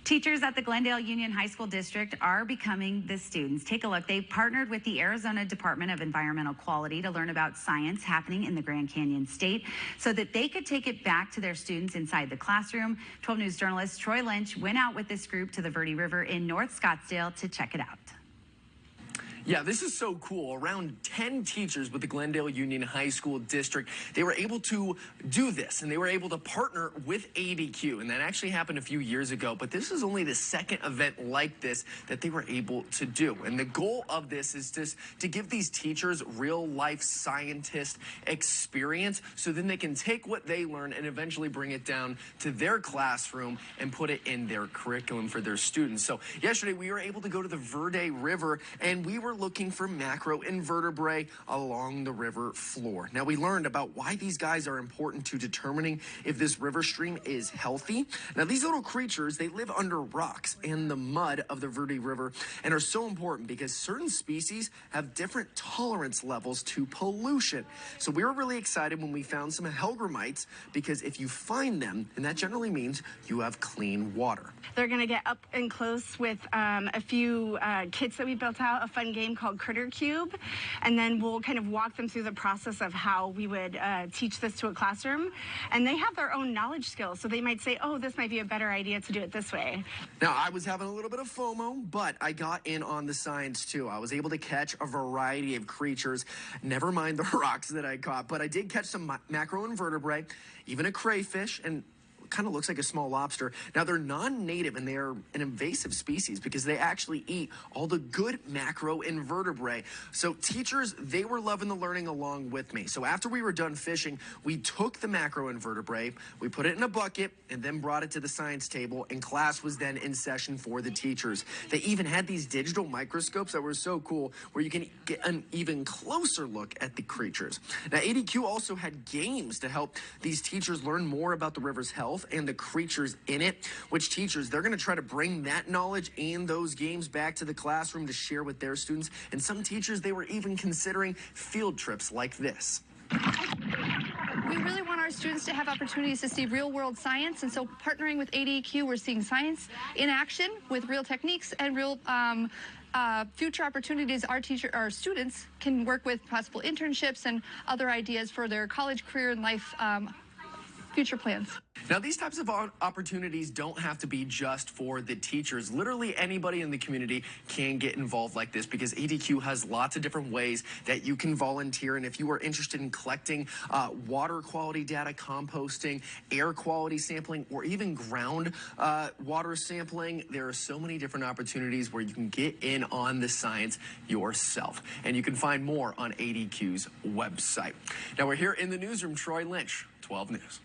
Teachers at the Glendale Union High School District are becoming the students. Take a look. They've partnered with the Arizona Department of Environmental Quality to learn about science happening in the Grand Canyon State so that they could take it back to their students inside the classroom. 12 News journalist Troy Lynch went out with this group to the Verde River in North Scottsdale to check it out. Yeah, this is so cool. Around 10 teachers with the Glendale Union High School District, they were able to do this, and they were able to partner with ADEQ, and that actually happened a few years ago, but this is only the second event like this that they were able to do. And the goal of this is just to give these teachers real-life scientist experience so then they can take what they learn and eventually bring it down to their classroom and put it in their curriculum for their students. So yesterday, we were able to go to the Verde River, and we were looking for macroinvertebrate along the river floor. Now, we learned about why these guys are important to determining if this river stream is healthy. Now, these little creatures, they live under rocks and the mud of the Verde River and are so important because certain species have different tolerance levels to pollution. So we were really excited when we found some hellgrammites because if you find them, and that generally means you have clean water. They're going to get up and close with a few kits that we built out, a fun game called Critter Cube, and then we'll kind of walk them through the process of how we would teach this to a classroom. And they have their own knowledge skills, so they might say, oh, this might be a better idea to do it this way. Now, I was having a little bit of FOMO, but I got in on the science too. I was able to catch a variety of creatures, never mind the rocks that I caught, but I did catch some macroinvertebrate, even a crayfish, and kind of looks like a small lobster. Now, they're non-native and they are an invasive species because they actually eat all the good macroinvertebrate. So teachers, they were loving the learning along with me. So after we were done fishing, we took the macroinvertebrate, we put it in a bucket, and then brought it to the science table, and class was then in session for the teachers. They even had these digital microscopes that were so cool where you can get an even closer look at the creatures. Now, ADEQ also had games to help these teachers learn more about the river's health and the creatures in it, which teachers, they're going to try to bring that knowledge and those games back to the classroom to share with their students. And some teachers, they were even considering field trips like this. We really want our students to have opportunities to see real-world science, and so partnering with ADEQ, we're seeing science in action with real techniques and real future opportunities. Our students can work with possible internships and other ideas for their college career and life future plans. Now, these types of opportunities don't have to be just for the teachers. Literally anybody in the community can get involved like this because ADEQ has lots of different ways that you can volunteer. And if you are interested in collecting water quality data, composting, air quality sampling, or even ground water sampling, there are so many different opportunities where you can get in on the science yourself. And you can find more on ADEQ's website. Now, we're here in the newsroom. Troy Lynch, 12 News.